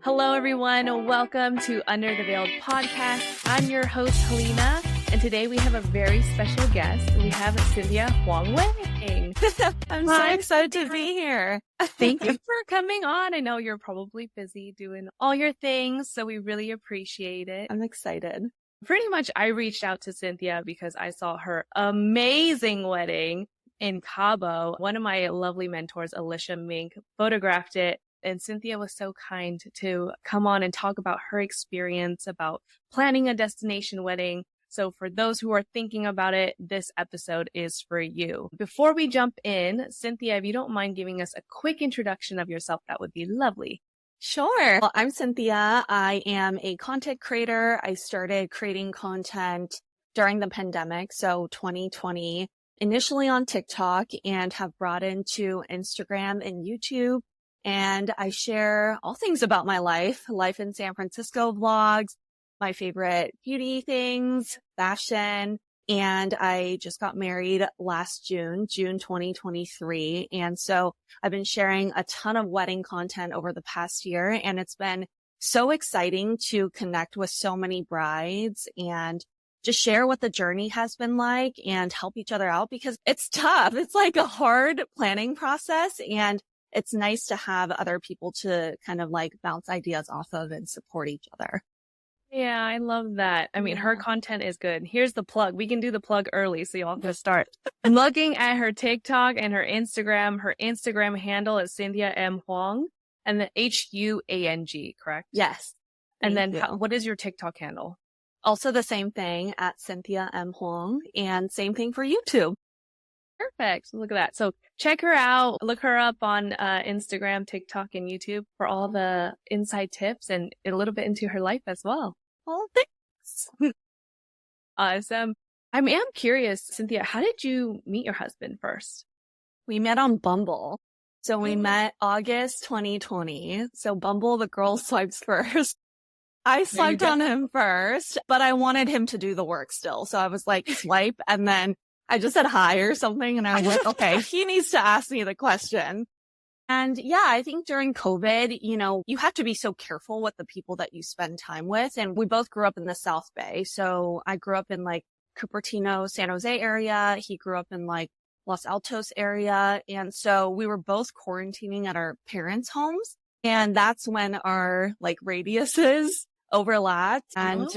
Hello, everyone. Welcome to Under the Veiled podcast. I'm your host, Helena, and today we have a very special guest. We have Cynthia Huang-Wang. I'm so excited to be here. Thank you for coming on. I know you're probably busy doing all your things, so we really appreciate it. I'm excited. Pretty much, I reached out to Cynthia because I saw her amazing wedding in Cabo. One of my lovely mentors, Alicia Mink, photographed it. And Cynthia was so kind to come on and talk about her experience about planning a destination wedding. So for those who are thinking about it, this episode is for you. Before we jump in, Cynthia, if you don't mind giving us a quick introduction of yourself, that would be lovely. Sure. Well, I'm Cynthia. I am a content creator. I started creating content during the pandemic, so 2020, initially on TikTok, and have brought into Instagram and YouTube. And I share all things about my life in San Francisco vlogs, my favorite beauty things, fashion. And I just got married last June 2023. And so I've been sharing a ton of wedding content over the past year. And it's been so exciting to connect with so many brides and just share what the journey has been like and help each other out because it's tough. It's like a hard planning process, and it's nice to have other people to kind of like bounce ideas off of and support each other. Yeah, I love that. I mean, her content is good. Here's the plug. We can do the plug early so y'all can start looking at her TikTok and her Instagram. Her Instagram handle is Cynthia M. Huang and the Huang, correct? Yes. And then what is your TikTok handle? Also the same thing at Cynthia M. Huang, and same thing for YouTube. Perfect. Look at that. So check her out. Look her up on Instagram, TikTok, and YouTube for all the inside tips and a little bit into her life as well. Oh, thanks. Awesome. I am curious, Cynthia, how did you meet your husband first? We met on Bumble. So we met August 2020. So Bumble, the girl swipes first. I swiped on him first, but I wanted him to do the work still. So I was like, swipe, and then I just said hi or something, and I was like, okay, he needs to ask me the question. And yeah, I think during COVID, you have to be so careful with the people that you spend time with. And we both grew up in the South Bay. So I grew up in like Cupertino, San Jose area. He grew up in like Los Altos area. And so we were both quarantining at our parents' homes. And that's when our like radiuses overlapped. And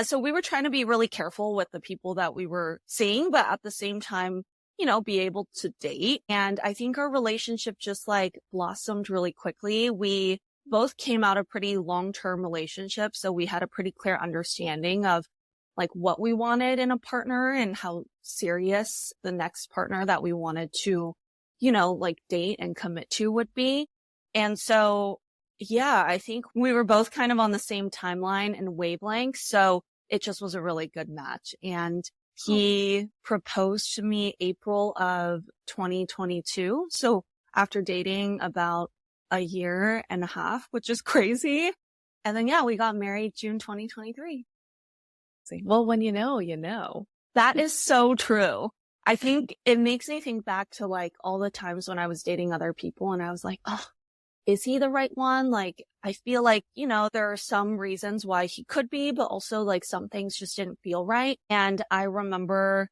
so we were trying to be really careful with the people that we were seeing, but at the same time, be able to date. And I think our relationship just like blossomed really quickly. We both came out of pretty long-term relationships. So we had a pretty clear understanding of like what we wanted in a partner and how serious the next partner that we wanted to, like date and commit to would be. And so yeah, I think we were both kind of on the same timeline and wavelength. So it just was a really good match. And he proposed to me April of 2022. So after dating about a year and a half, which is crazy. And then, we got married June 2023. Well, when you know, you know. That is so true. I think it makes me think back to like all the times when I was dating other people and I was like, oh, is he the right one? Like, I feel like, there are some reasons why he could be, but also like some things just didn't feel right. And I remember,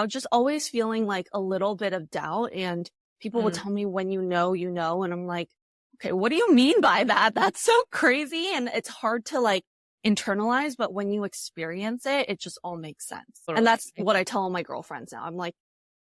just always feeling like a little bit of doubt, and people would tell me when you know, and I'm like, okay, what do you mean by that? That's so crazy. And it's hard to like internalize, but when you experience it, it just all makes sense. And that's what I tell all my girlfriends now. I'm like,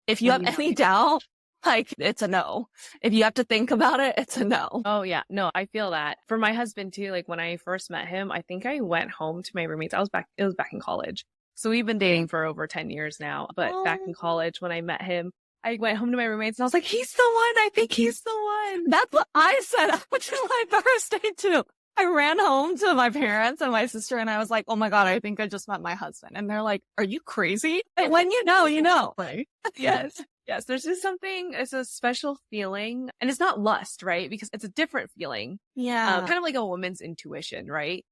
if you have any doubt, like, it's a no. If you have to think about it, it's a no. Oh, yeah. No, I feel that. For my husband, too, like when I first met him, I think I went home to my roommates. It was back in college. So we've been dating for over 10 years now. But back in college, when I met him, I went home to my roommates and I was like, he's the one. I think he's the one. That's what I said. Which is my first date, too. I ran home to my parents and my sister and I was like, oh my God, I think I just met my husband. And they're like, are you crazy? When you know, you know. Yes. Yes, there's just something, it's a special feeling, and it's not lust, right? Because it's a different feeling. Yeah. Kind of like a woman's intuition, right?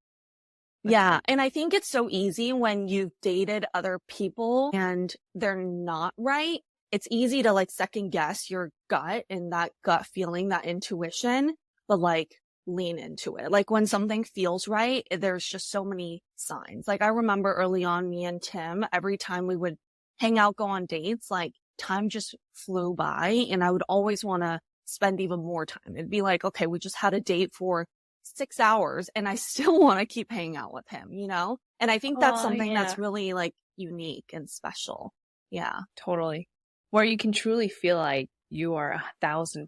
Yeah. And I think it's so easy when you've dated other people and they're not right. It's easy to like second guess your gut and that gut feeling, that intuition. But like lean into it. Like when something feels right, there's just so many signs. Like I remember early on, me and Tim, every time we would hang out, go on dates, like time just flew by and I would always want to spend even more time. It'd be like, okay, we just had a date for 6 hours and I still want to keep hanging out with him, you know? And I think that's something that's really like unique and special. Yeah. Totally. Where you can truly feel like you are 1,000%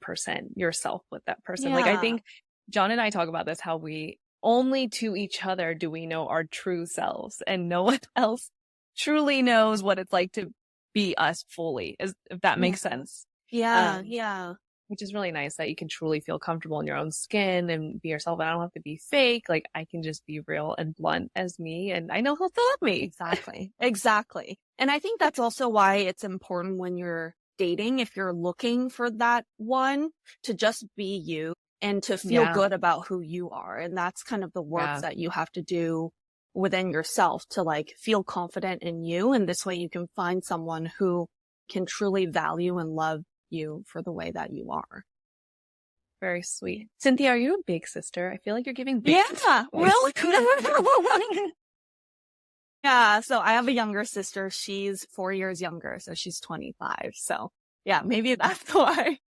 yourself with that person. Like I think John and I talk about this, how we only to each other do we know our true selves and no one else truly knows what it's like to be us fully, if that makes sense. Yeah. Which is really nice that you can truly feel comfortable in your own skin and be yourself. And I don't have to be fake. Like I can just be real and blunt as me. And I know he'll still love me. Exactly. And I think that's also why it's important when you're dating, if you're looking for that one, to just be you and to feel good about who you are. And that's kind of the work that you have to do within yourself to like feel confident in you. And this way you can find someone who can truly value and love you for the way that you are. Very sweet. Cynthia, are you a big sister? I feel like you're giving big really. Yeah, so I have a younger sister. She's 4 years younger, so she's 25. So yeah, maybe that's why.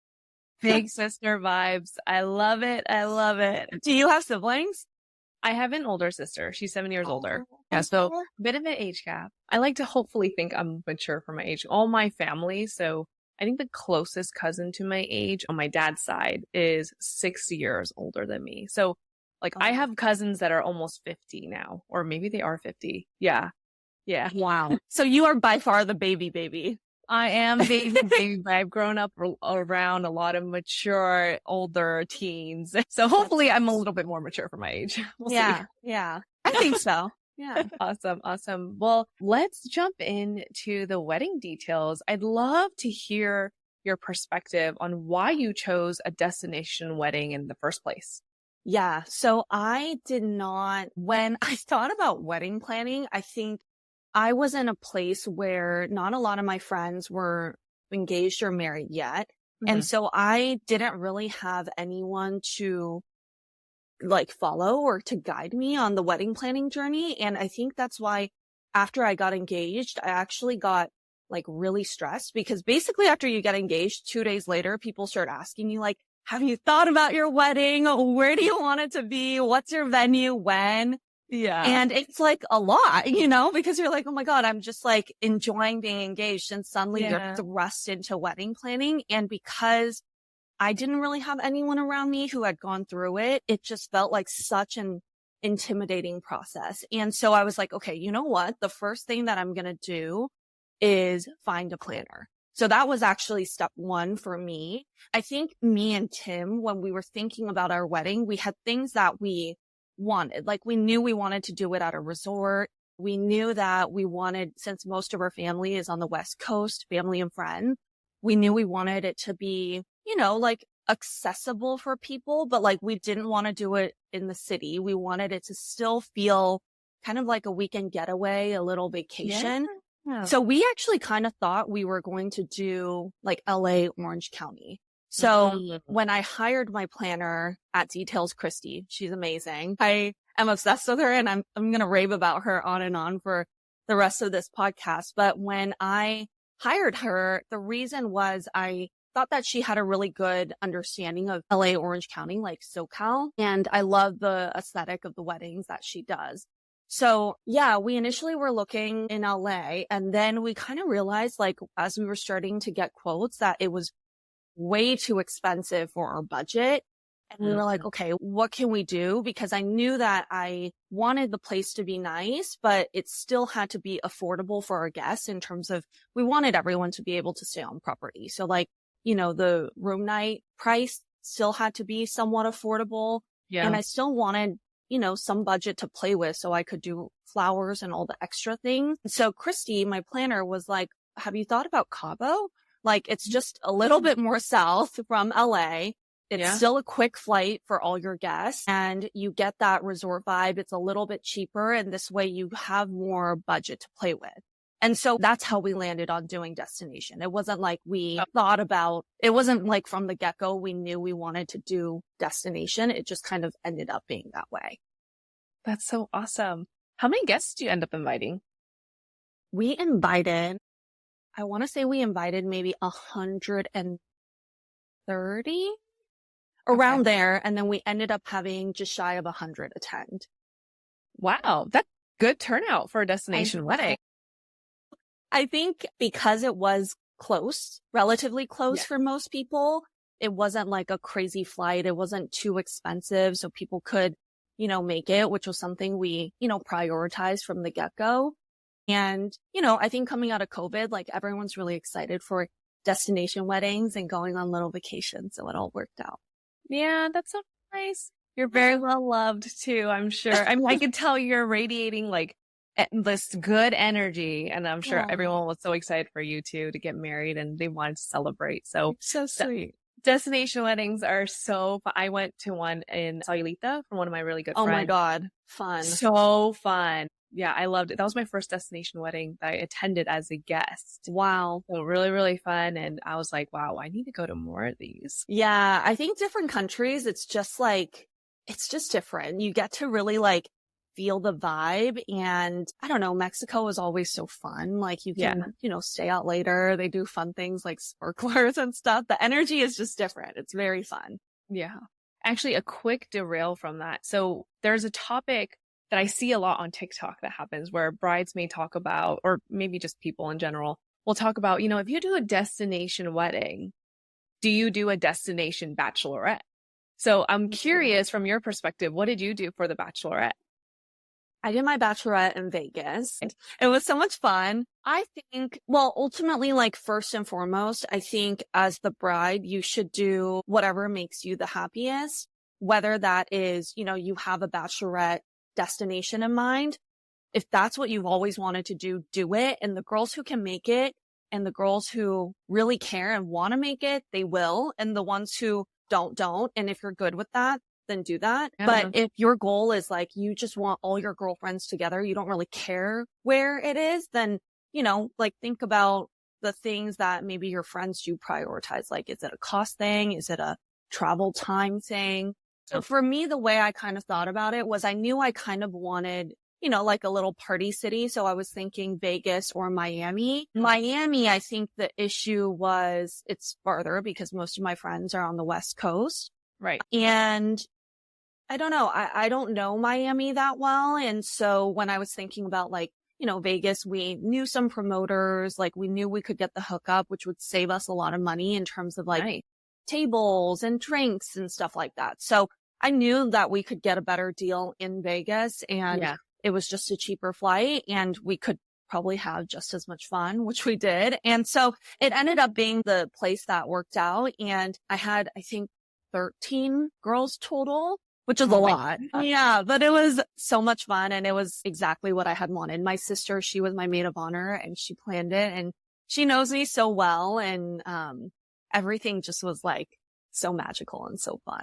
Big sister vibes. I love it. I love it. Do you have siblings? I have an older sister. She's 7 years older. Yeah, so a bit of an age gap. I like to hopefully think I'm mature for my age. All my family, so I think the closest cousin to my age on my dad's side is 6 years older than me. So like I have cousins that are almost 50 now, or maybe they are 50. Yeah. Wow. So you are by far the baby. I am baby. I've grown up around a lot of mature, older teens. So hopefully I'm a little bit more mature for my age. We'll see. Yeah. I think so. Yeah. Awesome. Well, let's jump into the wedding details. I'd love to hear your perspective on why you chose a destination wedding in the first place. Yeah. So when I thought about wedding planning, I think I was in a place where not a lot of my friends were engaged or married yet. Mm-hmm. And so I didn't really have anyone to like follow or to guide me on the wedding planning journey. And I think that's why after I got engaged, I actually got like really stressed because basically after you get engaged, 2 days later, people start asking you like, have you thought about your wedding? Where do you want it to be? What's your venue? When? Yeah. And it's like a lot, you know, because you're like, oh my God, I'm just like enjoying being engaged. And suddenly you're thrust into wedding planning. And because I didn't really have anyone around me who had gone through it, it just felt like such an intimidating process. And so I was like, okay, you know what? The first thing that I'm going to do is find a planner. So that was actually step one for me. I think me and Tim, when we were thinking about our wedding, we had things that we wanted. Like we knew we wanted to do it at a resort. We knew that we wanted, since most of our family is on the West Coast, family and friends, we knew we wanted it to be, you know, like accessible for people, but like we didn't want to do it in the city. We wanted it to still feel kind of like a weekend getaway, a little vacation. Yeah. So we actually kind of thought we were going to do like LA, Orange County. So when I hired my planner at Details Christy, she's amazing. I am obsessed with her and I'm going to rave about her on and on for the rest of this podcast. But when I hired her, the reason was I thought that she had a really good understanding of LA, Orange County, like SoCal. And I love the aesthetic of the weddings that she does. So yeah, we initially were looking in LA and then we kind of realized like as we were starting to get quotes that it was way too expensive for our budget. And we were like, okay, what can we do? Because I knew that I wanted the place to be nice, but it still had to be affordable for our guests in terms of we wanted everyone to be able to stay on property. So like, you know, the room night price still had to be somewhat affordable. Yeah. And I still wanted, you know, some budget to play with so I could do flowers and all the extra things. So Christy, my planner, was like, have you thought about Cabo? Like it's just a little bit more south from LA. It's still a quick flight for all your guests and you get that resort vibe. It's a little bit cheaper and this way you have more budget to play with. And so that's how we landed on doing destination. It wasn't like we thought about, it wasn't like from the get-go, we knew we wanted to do destination. It just kind of ended up being that way. That's so awesome. How many guests do you end up inviting? We invited, I want to say we invited maybe 130 around there. And then we ended up having just shy of 100 attend. Wow. That's good turnout for a destination wedding. I think because it was close, relatively close for most people, it wasn't like a crazy flight. It wasn't too expensive. So people could, make it, which was something we, prioritized from the get-go. And, I think coming out of COVID, like everyone's really excited for destination weddings and going on little vacations. So it all worked out. Yeah, that's so nice. You're very well loved too, I'm sure. I mean, I could tell you're radiating like this good energy, and I'm sure everyone was so excited for you too to get married and they wanted to celebrate. So sweet. Destination weddings are so fun. I went to one in Sayulita from one of my really good friends. Oh my God. Fun. So fun. Yeah, I loved it. That was my first destination wedding that I attended as a guest. Wow. So really, really fun. And I was like, wow, I need to go to more of these. Yeah. I think different countries, it's just different. You get to really like feel the vibe. And I don't know, Mexico is always so fun. Like you can, stay out later. They do fun things like sparklers and stuff. The energy is just different. It's very fun. Yeah. Actually, a quick derail from that. So there's a topic that I see a lot on TikTok that happens where brides may talk about, or maybe just people in general will talk about, if you do a destination wedding, do you do a destination bachelorette? So I'm curious from your perspective, what did you do for the bachelorette? I did my bachelorette in Vegas. It was so much fun. I think, ultimately, like first and foremost, I think as the bride, you should do whatever makes you the happiest, whether that is, you have a bachelorette destination in mind. If that's what you've always wanted to do, do it. And the girls who can make it and the girls who really care and want to make it, they will. And the ones who don't. And if you're good with that, then do that. But if your goal is like, you just want all your girlfriends together, you don't really care where it is, then, like think about the things that maybe your friends do prioritize. Like, is it a cost thing? Is it a travel time thing? So for me, the way I kind of thought about it was I knew I kind of wanted, like a little party city. So I was thinking Vegas or Miami. Miami, I think the issue was it's farther because most of my friends are on the West Coast. Right. And I don't know. I don't know Miami that well. And so when I was thinking about like, Vegas, we knew some promoters, like we knew we could get the hookup, which would save us a lot of money in terms of like tables and drinks and stuff like that. So I knew that we could get a better deal in Vegas and it was just a cheaper flight and we could probably have just as much fun, which we did. And so it ended up being the place that worked out. And I had, I think, 13 girls total, which is a lot. Yeah, but it was so much fun. And it was exactly what I had wanted. My sister, she was my maid of honor and she planned it and she knows me so well. And, everything just was like so magical and so fun.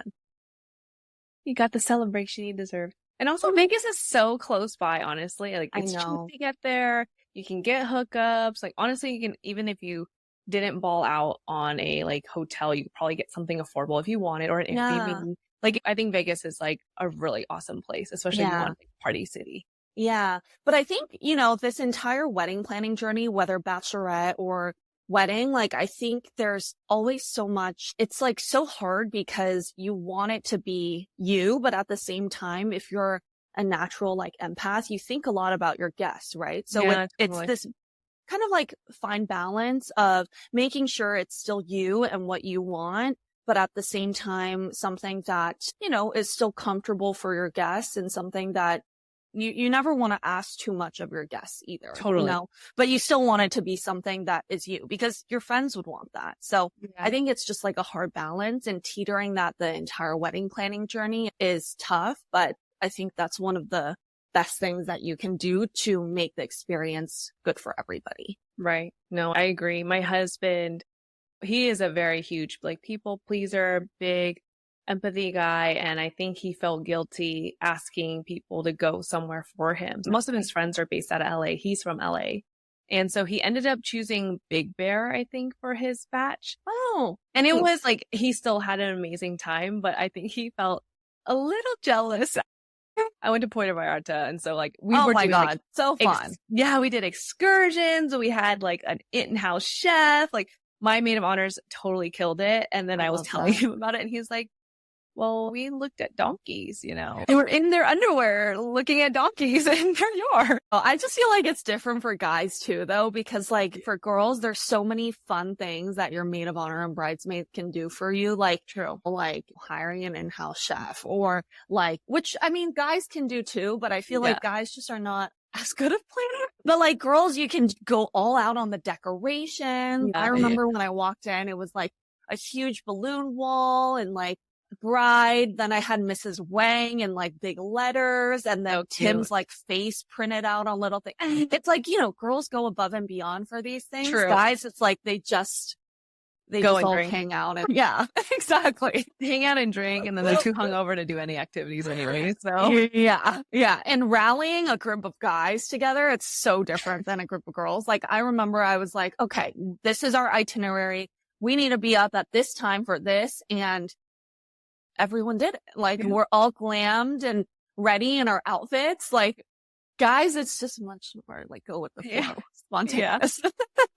You got the celebration you deserved. And also Vegas is so close by, honestly. Like it's cheap to get there. You can get hookups. Like honestly, you can, even if you didn't ball out on a like hotel, you could probably get something affordable if you want it or an Airbnb. Like I think Vegas is like a really awesome place, especially if you want a party city. Yeah. But I think, this entire wedding planning journey, whether bachelorette or wedding, like I think there's always so much, it's like so hard because you want it to be you, but at the same time, if you're a natural like empath, you think a lot about your guests, right? So it's this kind of like fine balance of making sure it's still you and what you want, but at the same time, something that, is still comfortable for your guests and something that you never want to ask too much of your guests either. Totally. But you still want it to be something that is you because your friends would want that. So I think it's just like a hard balance and teetering that the entire wedding planning journey is tough. But I think that's one of the best things that you can do to make the experience good for everybody. Right. No, I agree. My husband, he is a very huge like people pleaser, big empathy guy. And I think he felt guilty asking people to go somewhere for him. Most of his friends are based out of LA. He's from LA. And so he ended up choosing Big Bear, I think, for his batch. Oh, And it thanks. was like, he still had an amazing time, but I think he felt a little jealous. I went to Puerto Vallarta, and so like we Oh were my doing God, like so fun. yeah, we did excursions. We had like an in-house chef. Like my maid of honors totally killed it. And then I I was love telling that. him about it, and he's like, well, we looked at donkeys, you know. They were in their underwear looking at donkeys in their yard. Well, I just feel like it's different for guys too, though, because like for girls, there's so many fun things that your maid of honor and bridesmaid can do for you. Like, True. like hiring an in-house chef or like, which I mean, guys can do too, but I feel Yeah. like guys just are not as good of planner. But like girls, you can go all out on the decoration. Yeah. I remember when I walked in, it was like a huge balloon wall and like bride. Then I had Mrs. Wang in like big letters, and then So cute. Tim's like face printed out on little things. It's like, you know, girls go above and beyond for these things. True. Guys, it's like they Go just and all drink. hang out and yeah, exactly. Hang out and drink, and then they're too hungover to do any activities anyway. So Yeah. Yeah. And rallying a group of guys together, it's so different than a group of girls. Like I remember I was like, okay, this is our itinerary. We need to be up at this time for this. And everyone did it. Like we're all glammed and ready in our outfits. Like guys, it's just much more like go with the flow. Yeah. Spontaneous.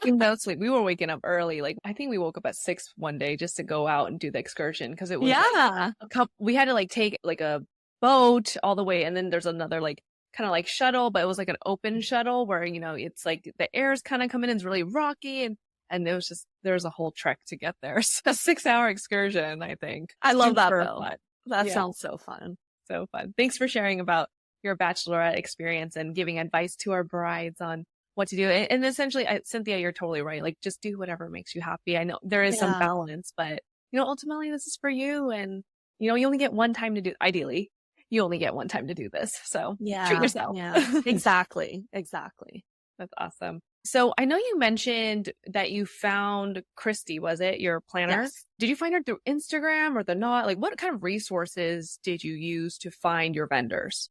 no sleep. We were waking up early. Like I think we woke up at 6 one day just to go out and do the excursion, because it was Yeah. a couple. We had to like take like a boat all the way, and then there's another like kind of like shuttle, but it was like an open shuttle where, you know, it's like the air's kind of coming in, it's really rocky, and it was just, there's a whole trek to get there. So a 6-hour excursion, I think. I love that Super though. fun. That Yeah. sounds so fun. So fun. Thanks for sharing about your bachelorette experience and giving advice to our brides on what to do. And essentially, Cynthia, you're totally right. Like, just do whatever makes you happy. I know there is some Yeah. balance, but, you know, ultimately this is for you. And, you know, you only get one time to do, ideally, you only get one time to do this. So Yeah. treat yourself. Yeah. Exactly. Exactly. That's awesome. So I know you mentioned that you found Christy, was it, your planner? Yes. Did you find her through Instagram or the Knot? Like, what kind of resources did you use to find your vendors?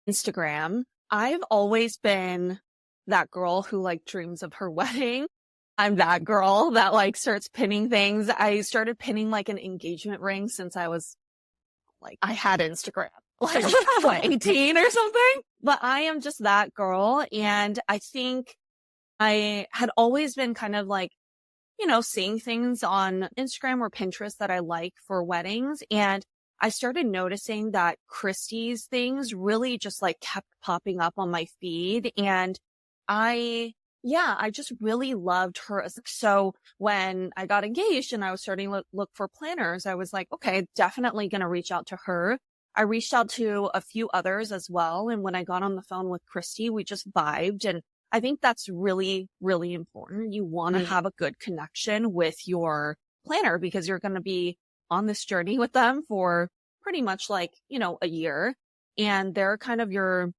Instagram. I've always been that girl who like dreams of her wedding. I'm that girl that like starts pinning things. I started pinning like an engagement ring since I was like, I had Instagram, like what, 18 or something. But I am just that girl. And I think I had always been kind of like, you know, seeing things on Instagram or Pinterest that I like for weddings. And I started noticing that Christie's things really just like kept popping up on my feed. And I just really loved her. So when I got engaged and I was starting to look for planners, I was like, okay, definitely going to reach out to her. I reached out to a few others as well. And when I got on the phone with Christy, we just vibed. And I think that's really, really important. You want to have a good connection with your planner because you're going to be on this journey with them for pretty much like, you know, a year. And they're kind of your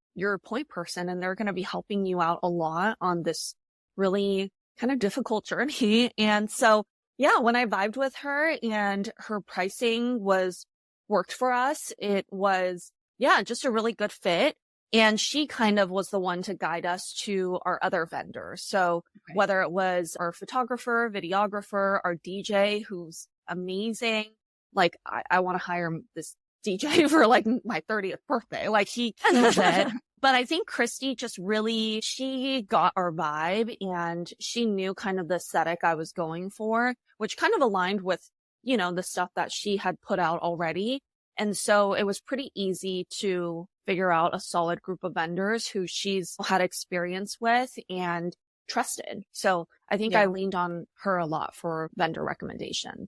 point person, and they're going to be helping you out a lot on this really kind of difficult journey. And so, yeah, when I vibed with her and her pricing worked for us, it was, yeah, just a really good fit. And she kind of was the one to guide us to our other vendors. So whether it was our photographer, videographer, our DJ, who's amazing, like I want to hire this DJ for like my 30th birthday. Like he kills it. But I think Christy just really, she got our vibe and she knew kind of the aesthetic I was going for, which kind of aligned with, you know, the stuff that she had put out already. And so it was pretty easy to figure out a solid group of vendors who she's had experience with and trusted. So I think I leaned on her a lot for vendor recommendation.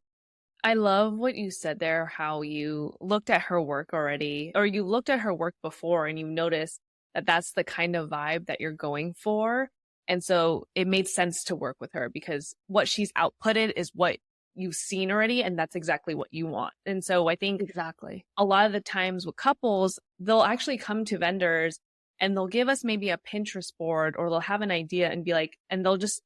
I love what you said there, how you looked at her work already, or you looked at her work before and you noticed that that's the kind of vibe that you're going for. And so it made sense to work with her because what she's outputted is what you've seen already, and that's exactly what you want. And so I think exactly a lot of the times with couples, they'll actually come to vendors and they'll give us maybe a Pinterest board, or they'll have an idea and be like, and they'll just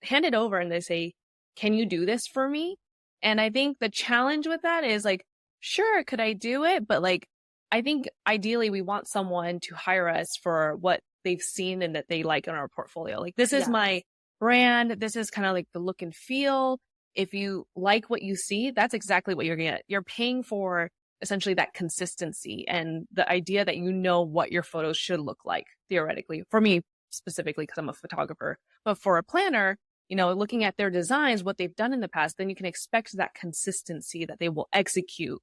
hand it over and they say, can you do this for me? And I think the challenge with that is like, sure, could I do it? But like, I think ideally we want someone to hire us for what they've seen and that they like in our portfolio. Like, this is Yeah. my brand. This is kind of like the look and feel. If you like what you see, that's exactly what you're going to get. You're paying for essentially that consistency and the idea that you know what your photos should look like, theoretically. For me specifically, because I'm a photographer, but for a planner, you know, looking at their designs, what they've done in the past, then you can expect that consistency that they will execute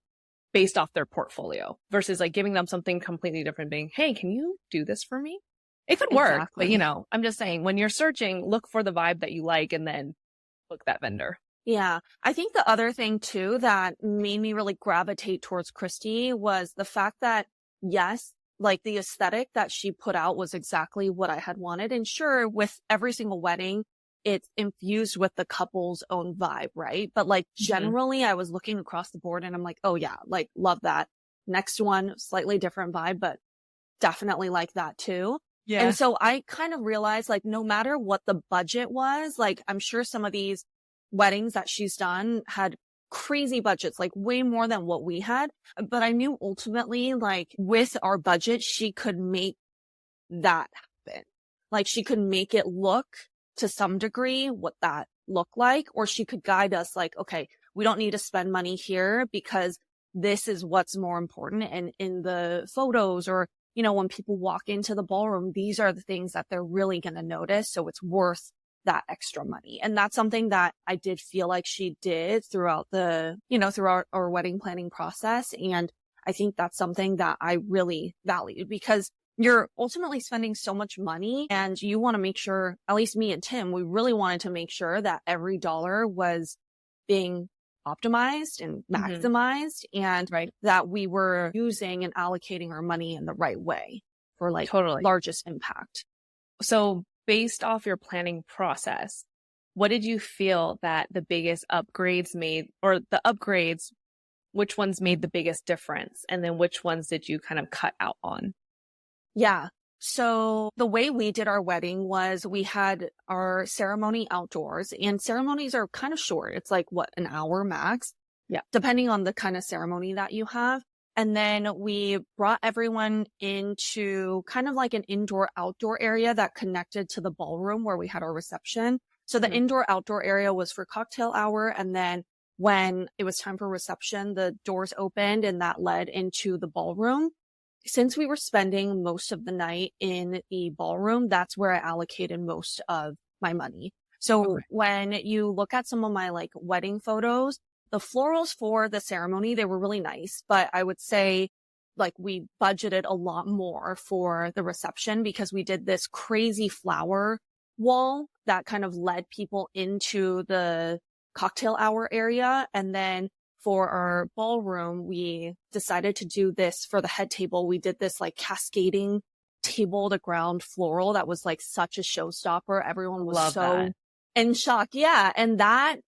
based off their portfolio versus like giving them something completely different, being, hey, can you do this for me? It could work, Exactly. but you know, I'm just saying, when you're searching, look for the vibe that you like and then book that vendor. Yeah. I think the other thing too that made me really gravitate towards Christy was the fact that, yes, like the aesthetic that she put out was exactly what I had wanted. And sure, with every single wedding, it's infused with the couple's own vibe, right? But like generally, I was looking across the board and I'm like, oh yeah, like love that. Next one, slightly different vibe, but definitely like that too. Yeah. And so I kind of realized like no matter what the budget was, like I'm sure some of these weddings that she's done had crazy budgets, like way more than what we had. But I knew ultimately, like with our budget, she could make that happen. Like she could make it look to some degree what that looked like, or she could guide us like, okay, we don't need to spend money here because this is what's more important. And in the photos or, you know, when people walk into the ballroom, these are the things that they're really going to notice. So it's worth that extra money. And that's something that I did feel like she did throughout throughout our wedding planning process. And I think that's something that I really valued because you're ultimately spending so much money and you want to make sure, at least me and Tim, we really wanted to make sure that every dollar was being optimized and maximized and that we were using and allocating our money in the right way for like largest impact. So based off your planning process, what did you feel that the biggest upgrades made, or the upgrades, which ones made the biggest difference? And then which ones did you kind of cut out on? Yeah. So the way we did our wedding was we had our ceremony outdoors, and ceremonies are kind of short. It's like an hour max. Yeah. Depending on the kind of ceremony that you have. And then we brought everyone into kind of like an indoor outdoor area that connected to the ballroom where we had our reception. So the indoor outdoor area was for cocktail hour. And then when it was time for reception, the doors opened and that led into the ballroom. Since we were spending most of the night in the ballroom, that's where I allocated most of my money. So when you look at some of my like wedding photos, the florals for the ceremony, they were really nice, but I would say like we budgeted a lot more for the reception because we did this crazy flower wall that kind of led people into the cocktail hour area. And then for our ballroom, we decided to do this for the head table. We did this like cascading table to ground floral that was like such a showstopper. Everyone was in shock. Yeah. And that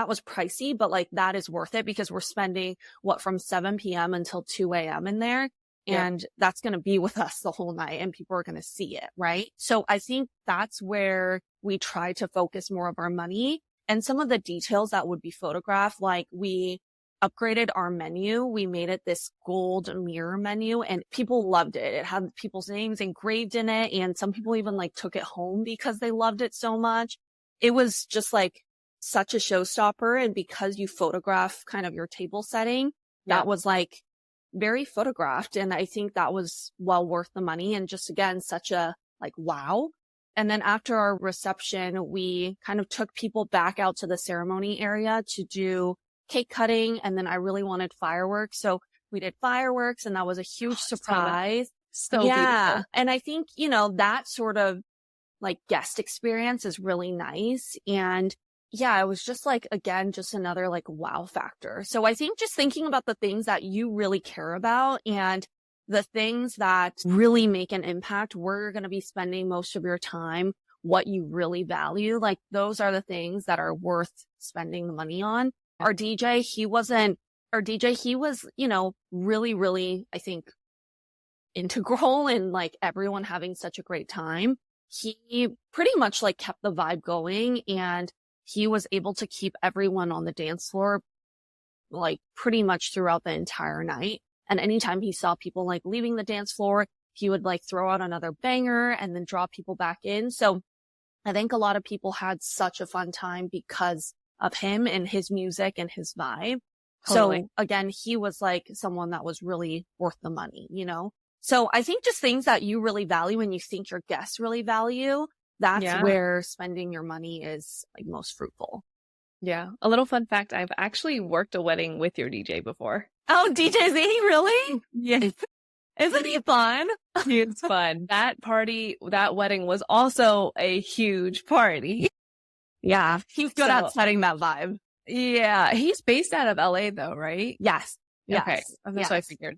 was pricey, but like that is worth it because we're spending from 7 p.m. until 2 a.m. in there. And that's going to be with us the whole night and people are going to see it. Right. So I think that's where we try to focus more of our money and some of the details that would be photographed. Like we upgraded our menu. We made it this gold mirror menu and people loved it. It had people's names engraved in it. And some people even like took it home because they loved it so much. It was just like such a showstopper. And because you photograph kind of your table setting, that was like very photographed. And I think that was well worth the money. And just again, such a like, wow. And then after our reception, we kind of took people back out to the ceremony area to do cake cutting. And then I really wanted fireworks. So we did fireworks and that was a huge surprise. So beautiful. And I think, that sort of like guest experience is really nice. And yeah, it was just like, again, just another like wow factor. So I think just thinking about the things that you really care about and the things that really make an impact, where you're going to be spending most of your time, what you really value, like those are the things that are worth spending the money on. Our DJ, he was, really, really, I think, integral in like everyone having such a great time. He pretty much like kept the vibe going and he was able to keep everyone on the dance floor like pretty much throughout the entire night. And anytime he saw people like leaving the dance floor, he would like throw out another banger and then draw people back in. So I think a lot of people had such a fun time because of him and his music and his vibe. Totally. So again, he was like someone that was really worth the money, you know? So I think just things that you really value and you think your guests really value, that's where spending your money is like most fruitful. Yeah. A little fun fact, I've actually worked a wedding with your DJ before. Oh, DJ Z, really? Yes. Isn't he fun? It's fun. That wedding was also a huge party. Yeah. He's good at setting that vibe. Yeah. He's based out of LA though, right? Yes. Okay. That's what I figured.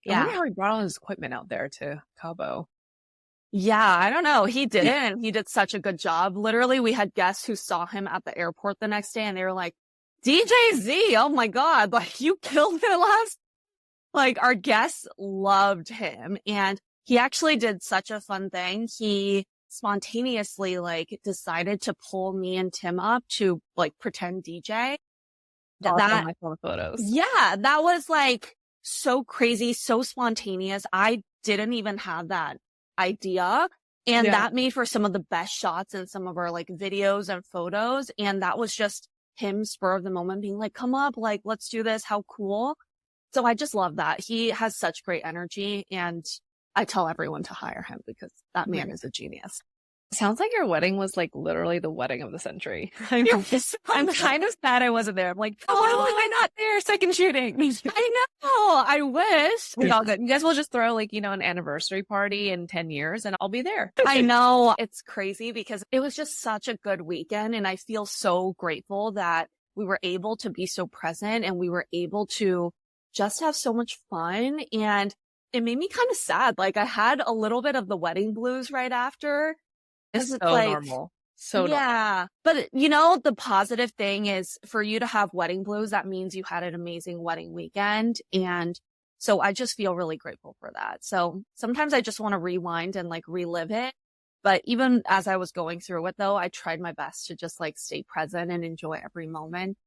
Yeah. I wonder how he brought all his equipment out there to Cabo. Yeah, I don't know. He didn't. He did such a good job. Literally, we had guests who saw him at the airport the next day and they were like, DJ Z, oh my God, like you killed it last. Like our guests loved him and he actually did such a fun thing. He spontaneously like decided to pull me and Tim up to like pretend DJ. I saw the photos. Yeah, that was like so crazy, so spontaneous. I didn't even have that idea. And that made for some of the best shots in some of our like videos and photos. And that was just him spur of the moment being like, come up, like, let's do this. How cool. So I just love that. He has such great energy and I tell everyone to hire him because that man is a genius. Sounds like your wedding was like literally the wedding of the century. I'm kind of sad I wasn't there. I'm like, why was I not there? Second shooting. I know. I wish. It's all good. You guys will just throw like, an anniversary party in 10 years and I'll be there. I know. It's crazy because it was just such a good weekend. And I feel so grateful that we were able to be so present and we were able to just have so much fun. And it made me kind of sad. Like I had a little bit of the wedding blues right after. It's so like, normal. So yeah. Normal. But the positive thing is for you to have wedding blues, that means you had an amazing wedding weekend. And so I just feel really grateful for that. So sometimes I just want to rewind and like relive it. But even as I was going through it though, I tried my best to just like stay present and enjoy every moment.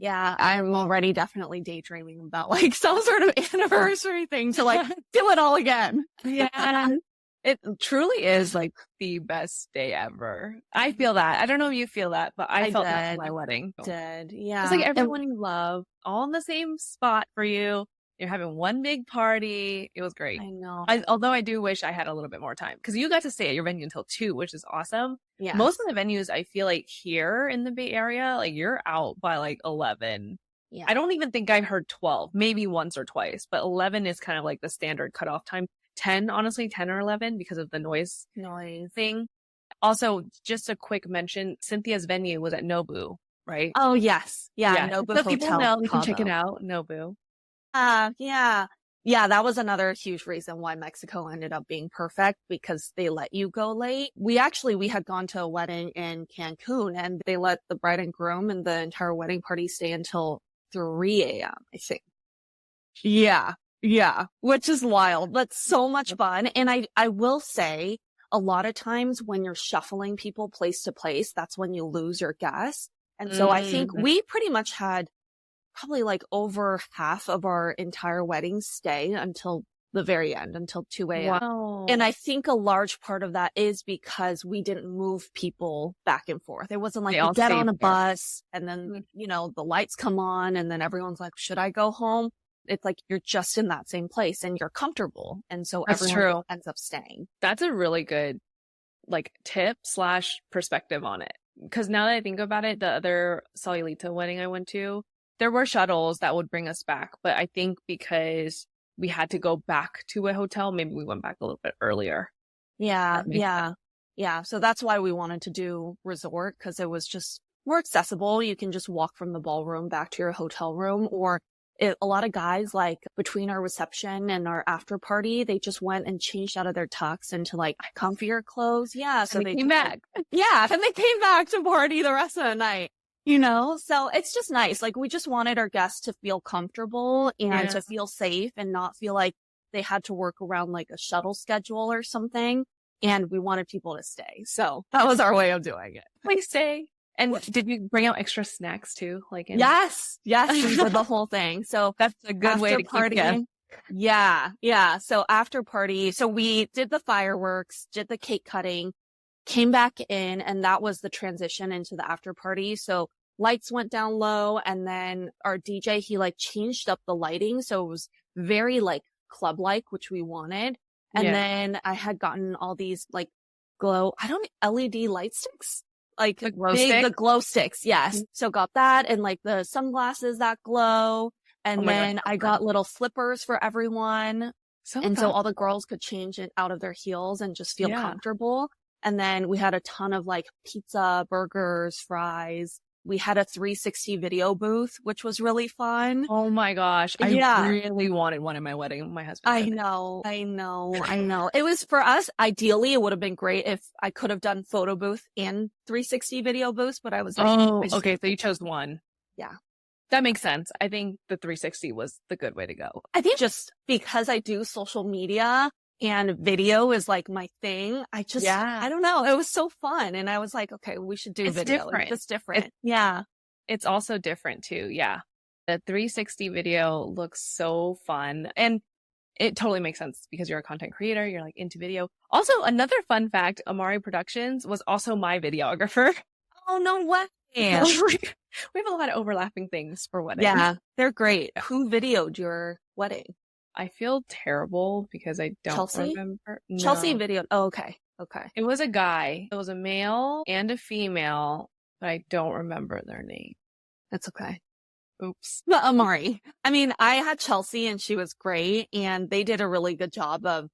Yeah, I'm already definitely daydreaming about like some sort of anniversary thing to like do it all again. Yeah. It truly is like the best day ever. I feel that. I don't know if you feel that, but I felt that at my wedding. Yeah. It's like everyone you love, all in the same spot for you. You're having one big party. It was great. I know. Although I do wish I had a little bit more time because you got to stay at your venue until 2, which is awesome. Yeah. Most of the venues I feel like here in the Bay Area, like you're out by like 11. Yeah. I don't even think I've heard 12, maybe once or twice, but 11 is kind of like the standard cutoff time. 10, honestly, 10 or 11 because of the noise thing. Also, just a quick mention, Cynthia's venue was at Nobu, right? Oh, yes. Yeah. Nobu Hotel. So people know, you can check it out, Nobu. Yeah. Yeah, that was another huge reason why Mexico ended up being perfect because they let you go late. We had gone to a wedding in Cancun and they let the bride and groom and the entire wedding party stay until 3 a.m., I think. Yeah, which is wild, but so much fun. And I will say a lot of times when you're shuffling people place to place, that's when you lose your guests. And so I think we pretty much had probably like over half of our entire wedding stay until the very end, until 2 a.m. Wow. And I think a large part of that is because we didn't move people back and forth. It wasn't like you get on a bus and then, the lights come on and then everyone's like, should I go home? It's like you're just in that same place and you're comfortable. And so everyone ends up staying. That's a really good like tip / perspective on it. Because now that I think about it, the other Solilita wedding I went to, there were shuttles that would bring us back. But I think because we had to go back to a hotel, maybe we went back a little bit earlier. Yeah. So that's why we wanted to do resort because it was just more accessible. You can just walk from the ballroom back to your hotel room or a lot of guys, like between our reception and our after party, they just went and changed out of their tux into like comfier clothes. Yeah. So they came back. And they came back to party the rest of the night, so it's just nice. Like we just wanted our guests to feel comfortable and to feel safe and not feel like they had to work around like a shuttle schedule or something. And we wanted people to stay. So that was our way of doing it. Please stay. And did you bring out extra snacks too? Yes, for the whole thing. So that's a good way to partying. Yeah. Yeah. So after party, so we did the fireworks, did the cake cutting, came back in, and that was the transition into the after party. So lights went down low, and then our DJ, he like changed up the lighting. So it was very like club-like, which we wanted. And Yeah. then I had gotten all these like LED light sticks, like The glow big, the stick. glow sticks. Yes. Mhm. So got that and like the sunglasses that glow. Oh And my gosh, then so I fun. got little flippers for everyone. So And so fun. all the girls could change it out of their heels and just feel Yeah. comfortable. And then we had a ton of like pizza, burgers, fries. We had a 360 video booth, which was really fun. Oh my gosh. I Yeah. really wanted one in my wedding. My husband I said know, I know, I know. It was for us, ideally, it would have been great if I could have done photo booth and 360 video booth, but I was like, oh, I just- okay. So you chose one. yeah. That makes sense. I think the 360 was the good way to go. I think just because I do social media and video is like my thing, Yeah. I don't know. It was so fun. And I was like, okay, we should do It's video. different. It's different. Yeah. It's also different too. Yeah. The 360 video looks so fun. And it totally makes sense because you're a content creator. You're like into video. Also, another fun fact, Amari Productions was also my videographer. Oh, no way. We have a lot of overlapping things for weddings. Yeah, they're great. Who videoed your wedding? I feel terrible because I don't Chelsea? remember. Chelsea No. videoed. Oh, okay. Okay. It was a guy. It was a male and a female, but I don't remember their name. That's okay. Oops. But Amari, I mean, I had Chelsea and she was great and they did a really good job of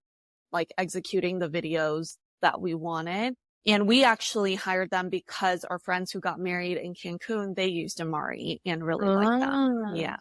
like executing the videos that we wanted. And we actually hired them because our friends who got married in Cancun, they used Amari and really liked them. Yeah.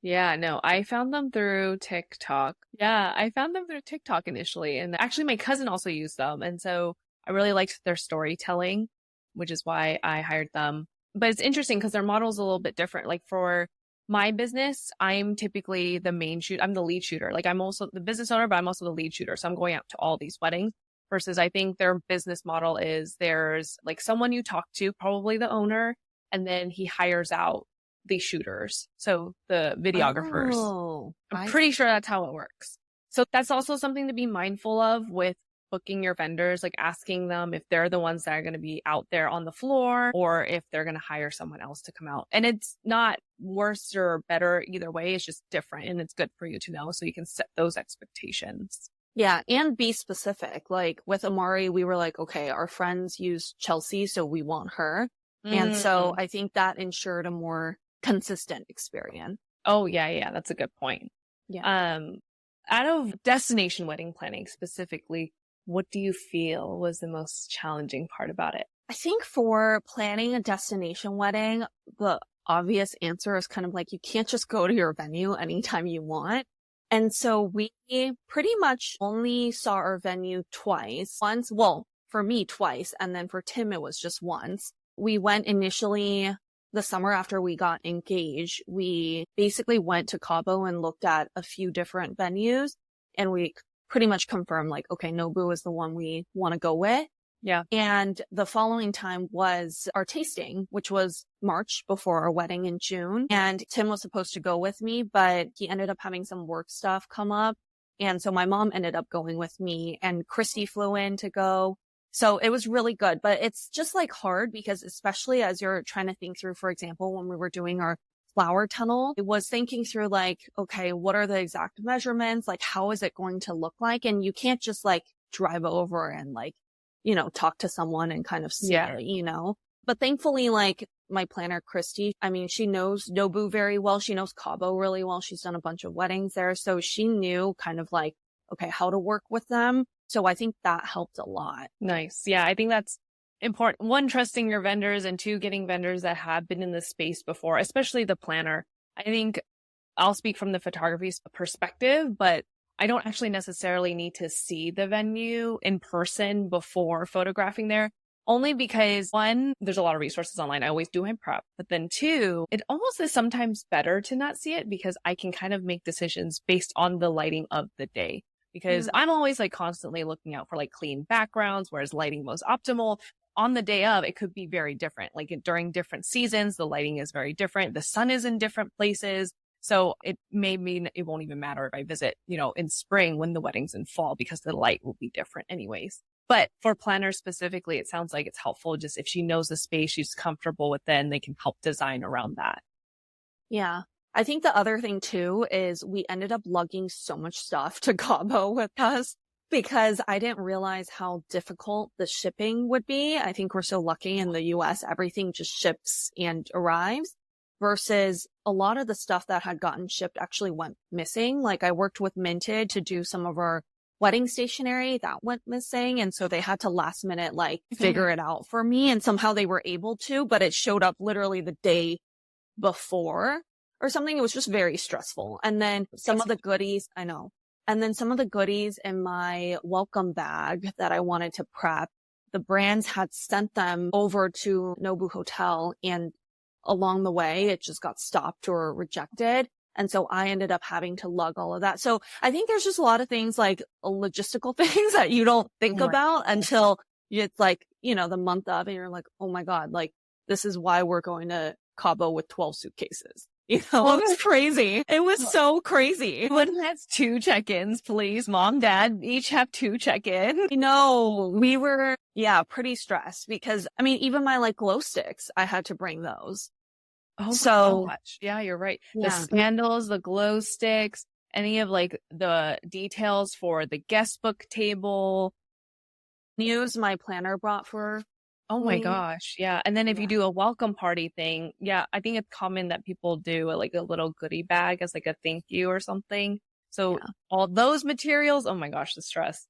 Yeah, no, I found them through TikTok. Yeah, I found them through TikTok initially. And actually, my cousin also used them. And so I really liked their storytelling, which is why I hired them. But it's interesting because their model is a little bit different. Like for my business, I'm typically the main shoot. I'm the lead shooter. Like I'm also the business owner, but I'm also the lead shooter. So I'm going out to all these weddings versus I think their business model is there's like someone you talk to, probably the owner, and then he hires out the shooters. So the videographers. Oh, I'm pretty sure that's how it works. So that's also something to be mindful of with booking your vendors, like asking them if they're the ones that are going to be out there on the floor or if they're going to hire someone else to come out. And it's not worse or better either way. It's just different and it's good for you to know so you can set those expectations. Yeah, and be specific. Like with Amari, we were like, okay, our friends use Chelsea, so we want her. And so I think that ensured a more consistent experience. Oh, yeah. That's a good point. Yeah. Out of destination wedding planning specifically, what do you feel was the most challenging part about it? I think for planning a destination wedding, the obvious answer is kind of like you can't just go to your venue anytime you want. And so we pretty much only saw our venue twice. Once, well, for me twice, and then for Tim it was just once. We went initially the summer after we got engaged. We basically went to Cabo and looked at a few different venues and we pretty much confirmed like, okay, Nobu is the one we want to go with. Yeah. And the following time was our tasting, which was March before our wedding in June. And Tim was supposed to go with me, but he ended up having some work stuff come up. And so my mom ended up going with me and Christy flew in to go. So it was really good, but it's just like hard because especially as you're trying to think through, for example, when we were doing our flower tunnel, it was thinking through like, okay, what are the exact measurements? Like, how is it going to look like? And you can't just like drive over and like, you know, talk to someone and kind of see it, you know, but thankfully, like my planner, Christy, I mean, she knows Nobu very well. She knows Cabo really well. She's done a bunch of weddings there. So she knew kind of like, okay, how to work with them. So I think that helped a lot. Nice. Yeah, I think that's important. One, trusting your vendors, and two, getting vendors that have been in this space before, especially the planner. I think I'll speak from the photography perspective, but I don't actually necessarily need to see the venue in person before photographing there. Only because one, there's a lot of resources online. I always do my prep. But then two, it almost is sometimes better to not see it because I can kind of make decisions based on the lighting of the day. Because I'm always like constantly looking out for like clean backgrounds, whereas lighting most optimal. On the day of, it could be very different. Like during different seasons, the lighting is very different. The sun is in different places. So it may mean it won't even matter if I visit, in spring when the wedding's in fall because the light will be different anyways. But for planners specifically, it sounds like it's helpful just if she knows the space she's comfortable with, then they can help design around that. Yeah. I think the other thing too is we ended up lugging so much stuff to Cabo with us because I didn't realize how difficult the shipping would be. I think we're so lucky in the US, everything just ships and arrives versus a lot of the stuff that had gotten shipped actually went missing. Like I worked with Minted to do some of our wedding stationery that went missing. And so they had to last minute, figure it out for me. And somehow they were able to, but it showed up literally the day before or something. It was just very stressful. And then some of the goodies, I know. And then some of the goodies in my welcome bag that I wanted to prep, the brands had sent them over to Nobu Hotel, and along the way, it just got stopped or rejected. And so I ended up having to lug all of that. So I think there's just a lot of things like logistical things that you don't think about until it's the month of, and you're like, oh my God, this is why we're going to Cabo with 12 suitcases. It was crazy. It was so crazy. One has 2 check-ins, please. Mom, dad, each have 2 check-in. We were, pretty stressed because, even my glow sticks, I had to bring those. Oh, so much. Yeah, you're right. Yeah. The sandals, the glow sticks, any of the details for the guest book table. News my planner brought for. Oh my gosh. Yeah. And then if you do a welcome party thing, I think it's common that people do a little goodie bag as a thank you or something. So all those materials, oh my gosh, the stress.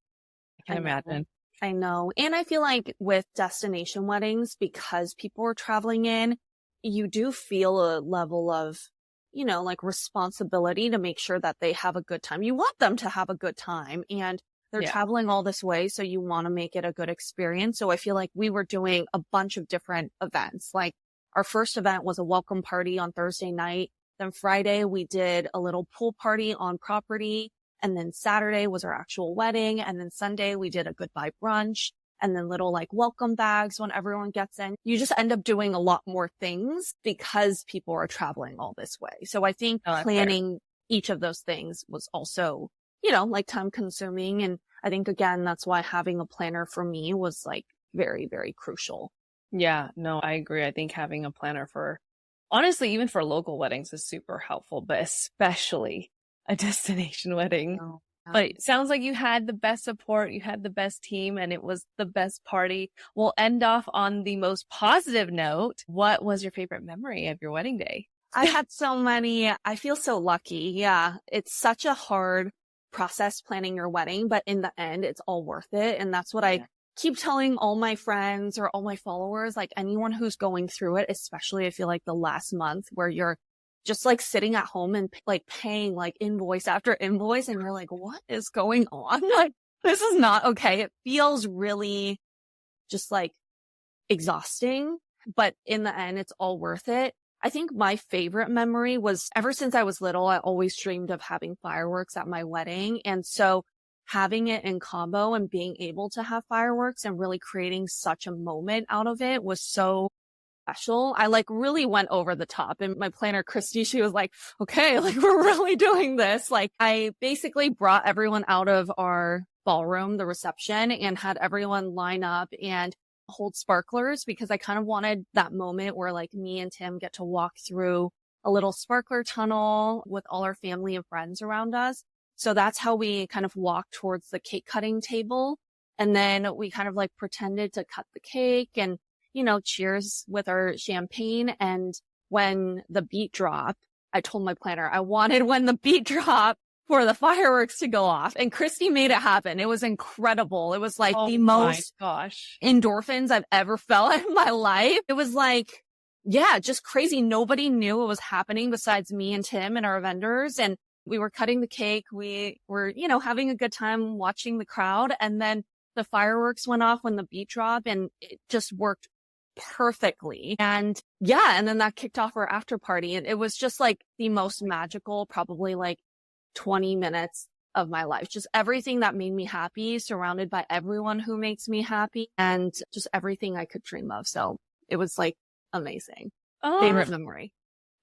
I can't imagine. I know. And I feel like with destination weddings, because people are traveling in, you do feel a level of, responsibility to make sure that they have a good time. You want them to have a good time, and they're traveling all this way, so you want to make it a good experience. So I feel like we were doing a bunch of different events. Like our first event was a welcome party on Thursday night. Then Friday, we did a little pool party on property. And then Saturday was our actual wedding. And then Sunday, we did a goodbye brunch and then little welcome bags when everyone gets in. You just end up doing a lot more things because people are traveling all this way. So I think planning each of those things was also time consuming. And I think, again, that's why having a planner for me was very, very crucial. Yeah, no, I agree. I think having a planner honestly, even for local weddings is super helpful, but especially a destination wedding. Oh, yeah. But it sounds like you had the best support, you had the best team, and it was the best party. We'll end off on the most positive note. What was your favorite memory of your wedding day? I had so many. I feel so lucky. Yeah, it's such a hard process planning your wedding, but in the end, it's all worth it. And that's what I keep telling all my friends or all my followers, anyone who's going through it, especially I feel like the last month where you're just sitting at home and paying invoice after invoice. And you're what is going on? This is not okay. It feels really just exhausting, but in the end, it's all worth it. I think my favorite memory was ever since I was little, I always dreamed of having fireworks at my wedding. And so having it in Cabo and being able to have fireworks and really creating such a moment out of it was so special. I really went over the top, and my planner, Christy, she was okay, we're really doing this. I basically brought everyone out of our ballroom, the reception, and had everyone line up and hold sparklers because I kind of wanted that moment where me and Tim get to walk through a little sparkler tunnel with all our family and friends around us. So that's how we kind of walked towards the cake cutting table. And then we kind of pretended to cut the cake and, cheers with our champagne. And when the beat dropped, I told my planner I wanted when the beat dropped for the fireworks to go off. And Christy made it happen. It was incredible. It was the most endorphins I've ever felt in my life. It was just crazy. Nobody knew what was happening besides me and Tim and our vendors. And we were cutting the cake. We were, having a good time watching the crowd. And then the fireworks went off when the beat dropped, and it just worked perfectly. And and then that kicked off our after party. And it was just the most magical, probably 20 minutes of my life. Just everything that made me happy, surrounded by everyone who makes me happy, and just everything I could dream of. So it was amazing. Favorite memory.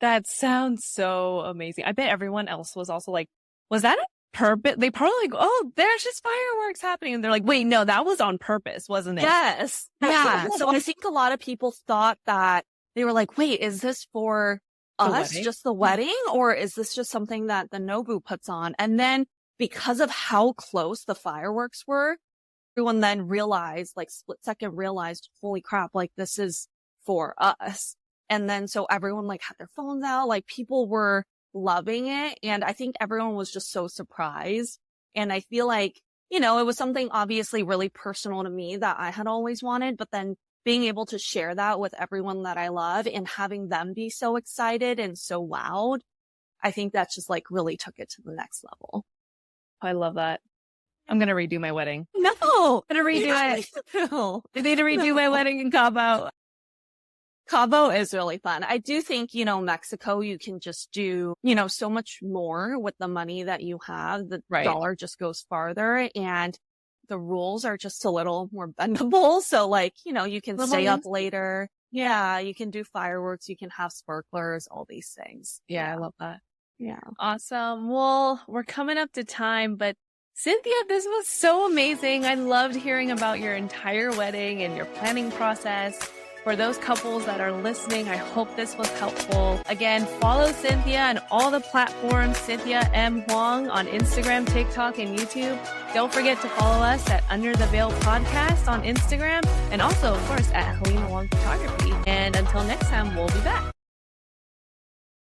That sounds so amazing. I bet everyone else was also like, was that a purpose? They probably like, oh, there's just fireworks happening. And they're like, wait, no, that was on purpose, wasn't it? Yes. Yeah. So I think a lot of people thought that they were like, wait, is this for us, just the wedding? Or is this just something that the Nobu puts on? And then because of how close the fireworks were, everyone then realized, like split second realized, holy crap, like this is for us. And then so everyone like had their phones out, like people were loving it. And I think everyone was just so surprised. And I feel like, you know, it was something obviously really personal to me that I had always wanted, but then being able to share that with everyone that I love and having them be so excited and so wowed, I think that just like really took it to the next level. I love that. I'm going to redo my wedding. No, I'm going to redo it. I need to redo my wedding in Cabo. Cabo is really fun. I do think, you know, Mexico, you can just do, you know, so much more with the money that you have. The dollar just goes farther and the rules are just a little more bendable. So like, you know, you can stay up later. Yeah. You can do fireworks. You can have sparklers, all these things. Yeah. I love that. Yeah. Awesome. Well, we're coming up to time, but Cynthia, this was so amazing. I loved hearing about your entire wedding and your planning process. For those couples that are listening, I hope this was helpful. Again, follow Cynthia on all the platforms, Cynthia M. Huang on Instagram, TikTok, and YouTube. Don't forget to follow us at Under the Veil Podcast on Instagram, and also, of course, at Halima Wong Photography. And until next time, we'll be back.